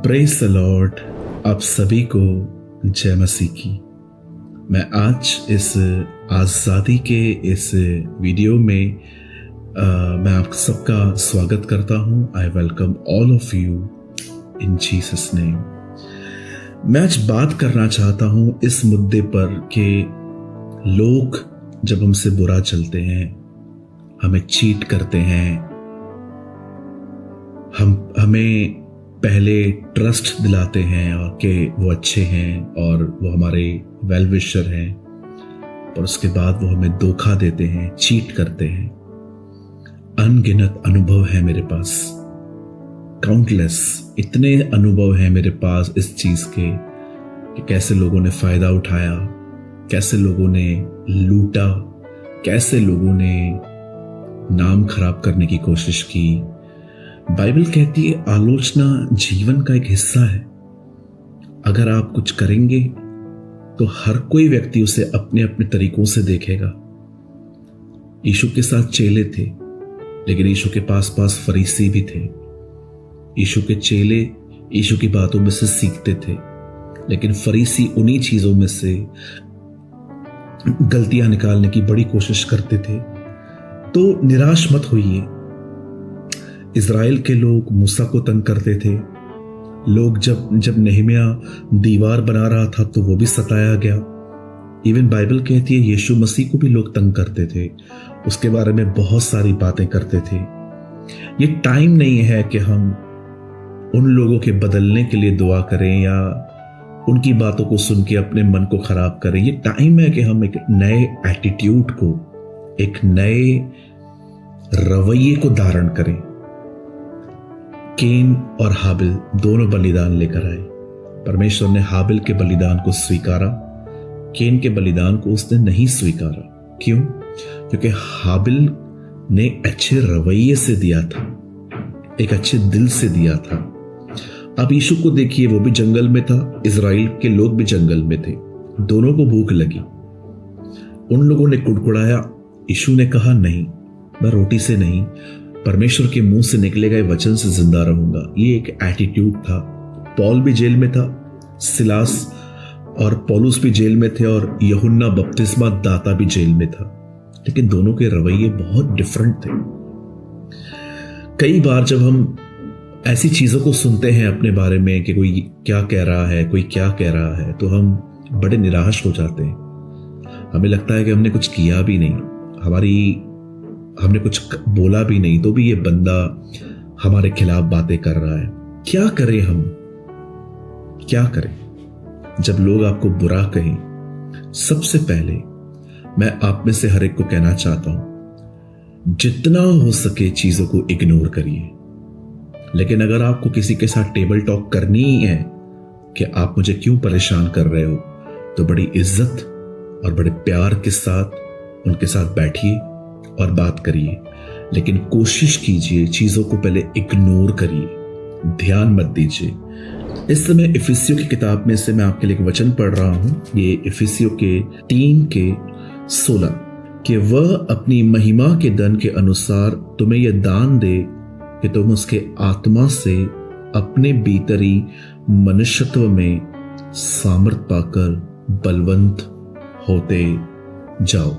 Praise the Lord. आप सभी को जय मसीह की। मैं आज इस आज़ादी के इस वीडियो में मैं आप सबका स्वागत करता हूं। I welcome all of you in Jesus name. मैं आज बात करना चाहता हूं इस मुद्दे पर कि लोग जब हमसे बुरा चलते हैं, हमें चीट करते हैं, हमें पहले ट्रस्ट दिलाते हैं और कि वो अच्छे हैं और वो हमारे वेल विशर हैं, और उसके बाद वो हमें धोखा देते हैं, चीट करते हैं। अनगिनत अनुभव है मेरे पास, काउंटलेस इतने अनुभव हैं मेरे पास इस चीज के कि कैसे लोगों ने फायदा उठाया, कैसे लोगों ने लूटा, कैसे लोगों ने नाम खराब करने की कोशिश की। बाइबल कहती है आलोचना जीवन का एक हिस्सा है। अगर आप कुछ करेंगे तो हर कोई व्यक्ति उसे अपने अपने तरीकों से देखेगा। यीशु के साथ चेले थे, लेकिन यीशु के पास फरीसी भी थे। यीशु के चेले यीशु की बातों में से सीखते थे, लेकिन फरीसी उन्हीं चीजों में से गलतियां निकालने की बड़ी कोशिश करते थे। तो निराश मत होइए। इज़राइल के लोग मूसा को तंग करते थे। लोग जब नेहमिया दीवार बना रहा था तो वो भी सताया गया। इवन बाइबल कहती है यीशु मसीह को भी लोग तंग करते थे, उसके बारे में बहुत सारी बातें करते थे। ये टाइम नहीं है कि हम उन लोगों के बदलने के लिए दुआ करें या उनकी बातों को सुन के अपने मन को खराब करें। ये टाइम है कि हम एक नए एटीट्यूड को, एक नए रवैये को धारण करें। केन और हाबिल दोनों बलिदान लेकर आए। परमेश्वर ने हाबिल के बलिदान को स्वीकारा, केन के बलिदान को उसने नहीं स्वीकारा। क्यों? क्योंकि हाबिल ने अच्छे रवैये से दिया था, एक अच्छे दिल से दिया था। अब यीशु को देखिए, वो भी जंगल में था, इज़राइल के लोग भी जंगल में थे, दोनों को भूख लगी। उन लोगों ने कुड़कुड़ाया, यीशु ने कहा नहीं, मैं रोटी से नहीं, परमेश्वर के मुंह से निकले गए वचन से जिंदा रहूंगा। ये एक एटीट्यूड था। पौल भी जेल में था, सिलास और पौलुस भी जेल में थे, और यूहन्ना बपतिस्मा दाता भी जेल में था, लेकिन दोनों के रवैये बहुत डिफरेंट थे। कई बार जब हम ऐसी चीजों को सुनते हैं अपने बारे में कि कोई क्या कह रहा है, कोई क्या कह रहा है, तो हम बड़े निराश हो जाते हैं। हमें लगता है कि हमने कुछ किया भी नहीं, हमने कुछ बोला भी नहीं, तो भी ये बंदा हमारे खिलाफ बातें कर रहा है। क्या करें हम, क्या करें जब लोग आपको बुरा कहें? सबसे पहले मैं आप में से हर एक को कहना चाहता हूं, जितना हो सके चीजों को इग्नोर करिए। लेकिन अगर आपको किसी के साथ टेबल टॉक करनी ही है कि आप मुझे क्यों परेशान कर रहे हो, तो बड़ी इज्जत और बड़े प्यार के साथ उनके साथ बैठिए और बात करिए। लेकिन कोशिश कीजिए चीजों को पहले इग्नोर करिए, ध्यान मत दीजिए। इस समय इफिसियों की किताब में से मैं आपके लिए एक वचन पढ़ रहा हूं। ये इफिसियों के 3:16 कि वह अपनी महिमा के धन के अनुसार तुम्हें यह दान दे कि तुम उसके आत्मा से अपने भीतरी मनुष्यत्व में सामर्थ पाकर बलवंत होते जाओ।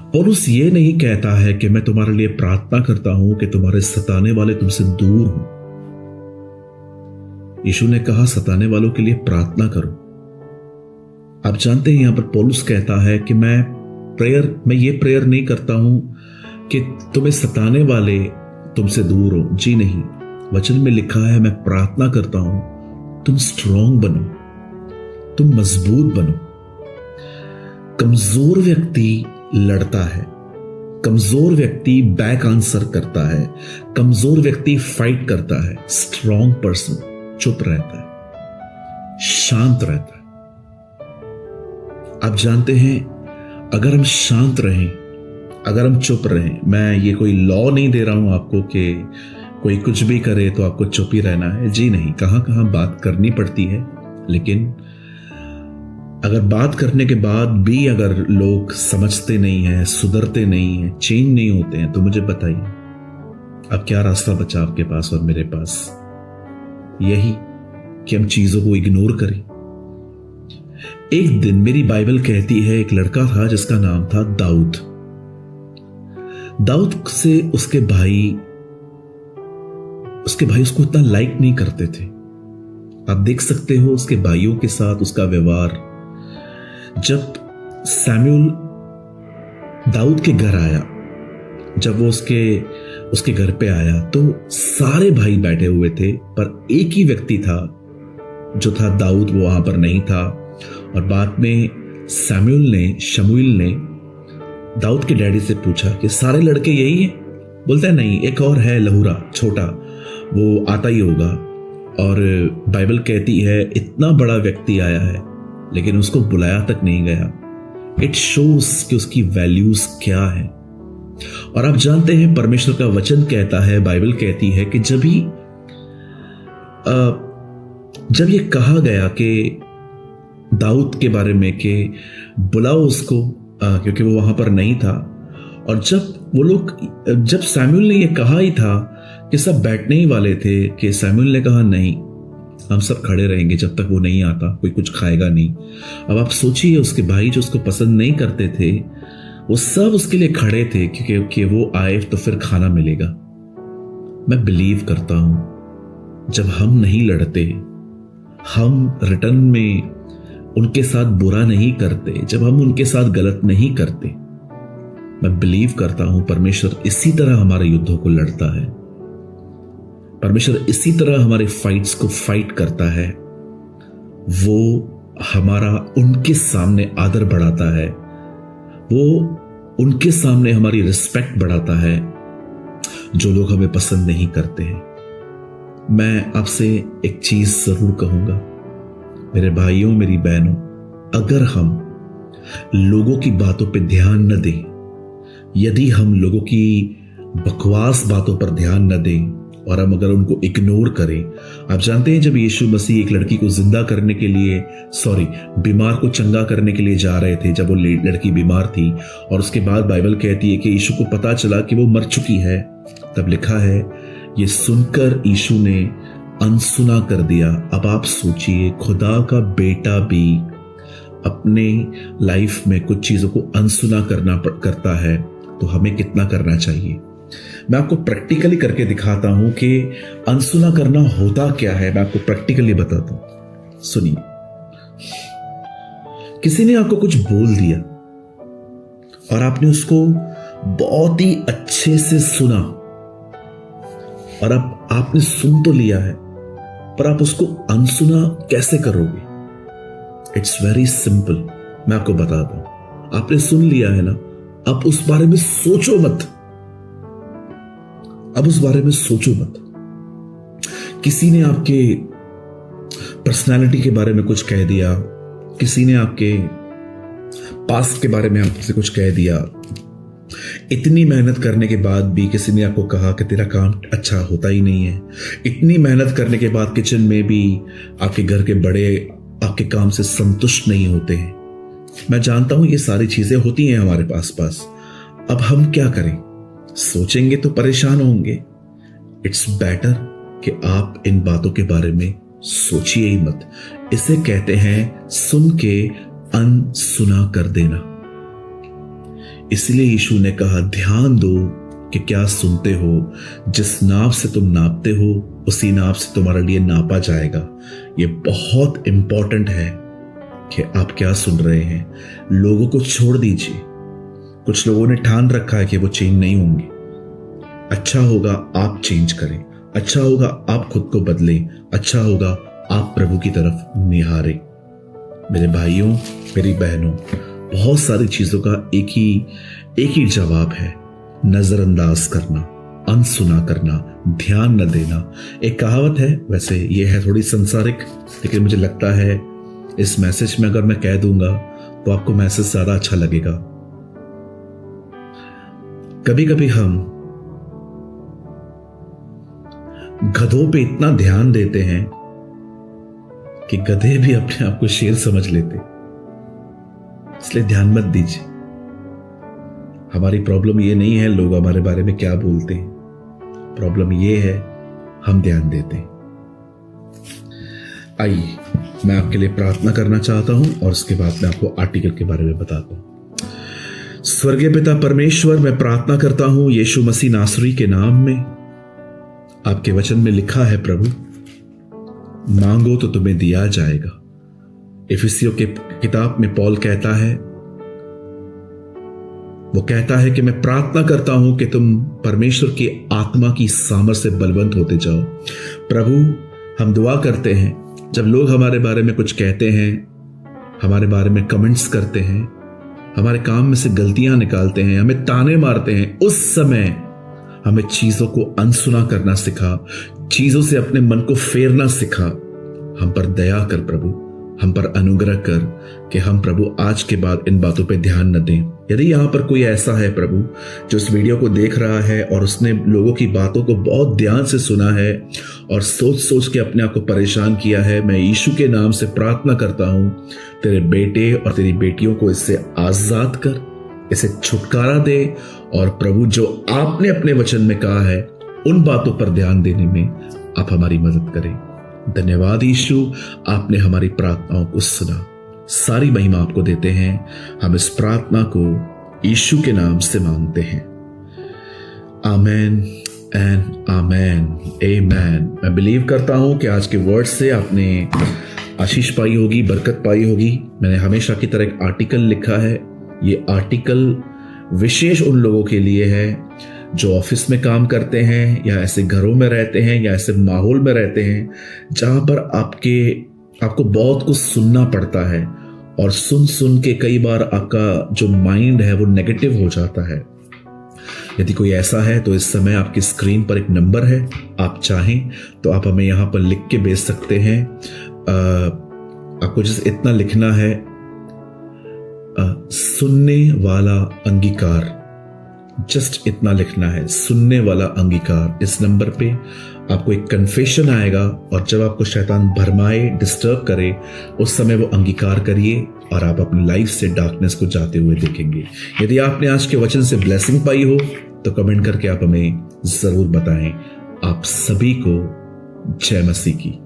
पौलुस ये नहीं कहता है कि मैं तुम्हारे लिए प्रार्थना करता हूं कि तुम्हारे सताने वाले तुमसे दूर हों। यीशु ने कहा सताने वालों के लिए प्रार्थना करो। आप जानते हैं यहां पर पौलुस कहता है कि मैं ये प्रेयर नहीं करता हूं कि तुम्हें सताने वाले तुमसे दूर हो। जी नहीं, वचन में लिखा है मैं प्रार्थना करता हूं तुम स्ट्रांग बनो, तुम मजबूत बनो। कमजोर व्यक्ति लड़ता है, कमजोर व्यक्ति बैक आंसर करता है, कमजोर व्यक्ति फाइट करता है। स्ट्रांग पर्सन चुप रहता है, शांत रहता है। आप जानते हैं अगर हम शांत रहें, अगर हम चुप रहें, मैं ये कोई लॉ नहीं दे रहा हूं आपको कि कोई कुछ भी करे तो आपको चुप ही रहना है। जी नहीं, कहां कहां बात करनी पड़ती है, लेकिन अगर बात करने के बाद भी अगर लोग समझते नहीं हैं, सुधरते नहीं हैं, चेंज नहीं होते हैं, तो मुझे बताइए अब क्या रास्ता बचा आपके पास और मेरे पास? यही कि हम चीजों को इग्नोर करें। एक दिन मेरी बाइबल कहती है एक लड़का था जिसका नाम था दाऊद। दाऊद से उसके भाई उसको इतना लाइक नहीं करते थे। आप देख सकते हो उसके भाइयों के साथ उसका व्यवहार। जब सैमुअल दाऊद के घर आया, जब वो उसके घर पे आया, तो सारे भाई बैठे हुए थे, पर एक ही व्यक्ति था जो था दाऊद, वो वहां पर नहीं था। और बाद में शमूएल ने दाऊद के डैडी से पूछा कि सारे लड़के यही हैं? बोलता है नहीं, एक और है लहूरा छोटा, वो आता ही होगा। और बाइबल कहती है इतना बड़ा व्यक्ति आया है लेकिन उसको बुलाया तक नहीं गया। इट शोज कि उसकी वैल्यूज क्या है। और आप जानते हैं परमेश्वर का वचन कहता है, बाइबल कहती है कि जब ये कहा गया कि दाऊद के बारे में कि बुलाओ उसको, क्योंकि वो वहां पर नहीं था। और जब सैमुएल ने ये कहा ही था कि सब बैठने ही वाले थे, कि सैमुएल ने कहा नहीं, हम सब खड़े रहेंगे जब तक वो नहीं आता, कोई कुछ खाएगा नहीं। अब आप सोचिए उसके भाई जो उसको पसंद नहीं करते थे, वो सब उसके लिए खड़े थे क्योंकि वो आए तो फिर खाना मिलेगा। मैं बिलीव करता हूं जब हम नहीं लड़ते, हम रिटर्न में उनके साथ बुरा नहीं करते, जब हम उनके साथ गलत नहीं करते, मैं बिलीव करता हूं परमेश्वर इसी तरह हमारे युद्धों को लड़ता है। परमेश्वर इसी तरह हमारे फाइट्स को फाइट करता है। वो हमारा उनके सामने आदर बढ़ाता है, वो उनके सामने हमारी रिस्पेक्ट बढ़ाता है जो लोग हमें पसंद नहीं करते हैं। मैं आपसे एक चीज जरूर कहूंगा मेरे भाइयों, मेरी बहनों, अगर हम लोगों की बातों पे ध्यान न दें, यदि हम लोगों की बकवास बातों पर ध्यान न दें और हम अगर उनको इग्नोर करें। आप जानते हैं जब यीशु मसीह एक लड़की को जिंदा करने के लिए, बीमार को चंगा करने के लिए जा रहे थे, जब वो लड़की बीमार थी, और उसके बाद बाइबल कहती है कि यीशु को पता चला कि वो मर चुकी है, तब लिखा है ये सुनकर यीशु ने अनसुना कर दिया। अब आप सोचिए, खुदा का बेटा भी अपने लाइफ में कुछ चीजों को अनसुना करता है, तो हमें कितना करना चाहिए। मैं आपको प्रैक्टिकली करके दिखाता हूं कि अनसुना करना होता क्या है। मैं आपको प्रैक्टिकली बताता हूं, सुनिए। किसी ने आपको कुछ बोल दिया और आपने उसको बहुत ही अच्छे से सुना, और अब आपने सुन तो लिया है, पर आप उसको अनसुना कैसे करोगे? It's very simple. मैं आपको बताता हूं। आपने सुन लिया है ना, अब उस बारे में सोचो मत। अब उस बारे में सोचो मत। किसी ने आपके पर्सनालिटी के बारे में कुछ कह दिया, किसी ने आपके पास्ट के बारे में आपसे कुछ कह दिया, इतनी मेहनत करने के बाद भी किसी ने आपको कहा कि तेरा काम अच्छा होता ही नहीं है, इतनी मेहनत करने के बाद किचन में भी आपके घर के बड़े आपके काम से संतुष्ट नहीं होते हैं। मैं जानता हूं ये सारी चीजें होती हैं हमारे पास। अब हम क्या करें? सोचेंगे तो परेशान होंगे। इट्स बेटर कि आप इन बातों के बारे में सोचिए ही मत। इसे कहते हैं सुन के अनसुना कर देना। इसलिए यीशु ने कहा ध्यान दो कि क्या सुनते हो। जिस नाप से तुम नापते हो उसी नाप से तुम्हारे लिए नापा जाएगा। ये बहुत इंपॉर्टेंट है कि आप क्या सुन रहे हैं। लोगों को छोड़ दीजिए। कुछ लोगों ने ठान रखा है कि वो चेंज नहीं होंगे। अच्छा होगा आप चेंज करें, अच्छा होगा आप खुद को बदलें, अच्छा होगा आप प्रभु की तरफ निहारें। मेरे भाइयों, मेरी बहनों, बहुत सारी चीजों का एक ही जवाब है, नजरअंदाज करना, अनसुना करना, ध्यान न देना। एक कहावत है, वैसे ये है थोड़ी संसारिक, लेकिन मुझे लगता है इस मैसेज में अगर मैं कह दूंगा तो आपको मैसेज ज्यादा अच्छा लगेगा। कभी कभी हम गधों पे इतना ध्यान देते हैं कि गधे भी अपने आप को शेर समझ लेते, इसलिए ध्यान मत दीजिए। हमारी प्रॉब्लम ये नहीं है लोग हमारे बारे में क्या बोलते हैं, प्रॉब्लम ये है हम ध्यान देते हैं। आइए मैं आपके लिए प्रार्थना करना चाहता हूं और उसके बाद मैं आपको आर्टिकल के बारे में बताता हूं। स्वर्गीय पिता परमेश्वर, मैं प्रार्थना करता हूं यीशु मसीह नासरी के नाम में। आपके वचन में लिखा है प्रभु, मांगो तो तुम्हें दिया जाएगा। इफिसियों के किताब में पौल कहता है, वो कहता है कि मैं प्रार्थना करता हूं कि तुम परमेश्वर की आत्मा की सामर्थ से बलवंत होते जाओ। प्रभु, हम दुआ करते हैं जब लोग हमारे बारे में कुछ कहते हैं, हमारे बारे में कमेंट्स करते हैं, हमारे काम में से गलतियां निकालते हैं, हमें ताने मारते हैं, उस समय हमें चीजों को अनसुना करना सिखा, चीजों से अपने मन को फेरना सिखा। हम पर दया कर प्रभु, हम पर अनुग्रह कर कि हम प्रभु आज के बाद इन बातों पे ध्यान न दें। यदि यहां पर कोई ऐसा है प्रभु जो इस वीडियो को देख रहा है और उसने लोगों की बातों को बहुत ध्यान से सुना है और सोच सोच के अपने आप को परेशान किया है, मैं यीशु के नाम से प्रार्थना करता हूं, तेरे बेटे और तेरी बेटियों को इससे आजाद कर, इसे छुटकारा दे और प्रभु जो आपने अपने वचन में कहा है उन बातों पर ध्यान देने में आप हमारी मदद करें। धन्यवाद यीशु, आपने हमारी प्रार्थनाओं को सुना। सारी महिमा आपको देते हैं। हम इस प्रार्थना को यीशु के नाम से मांगते हैं। आमेन एंड आमेन, आमेन। मैं बिलीव करता हूं कि आज के वर्ड से आपने आशीष पाई होगी, बरकत पाई होगी। मैंने हमेशा की तरह एक आर्टिकल लिखा है। ये आर्टिकल विशेष उन लोगों के लिए है जो ऑफिस में काम करते हैं या ऐसे घरों में रहते हैं या ऐसे माहौल में रहते हैं जहां पर आपको बहुत कुछ सुनना पड़ता है और सुन सुन के कई बार आपका जो माइंड है वो नेगेटिव हो जाता है। यदि कोई ऐसा है तो इस समय आपकी स्क्रीन पर एक नंबर है, आप चाहें तो आप हमें यहां पर लिख के भेज सकते हैं। आपको जस्ट इतना लिखना है, सुनने वाला अंगीकार, जस्ट इतना लिखना है, सुनने वाला अंगीकार। इस नंबर पे आपको एक कन्फेशन आएगा और जब आपको शैतान भरमाए, डिस्टर्ब करे, उस समय वो अंगीकार करिए और आप अपनी लाइफ से डार्कनेस को जाते हुए देखेंगे। यदि आपने आज के वचन से ब्लेसिंग पाई हो तो कमेंट करके आप हमें जरूर बताएं। आप सभी को जय मसीह की।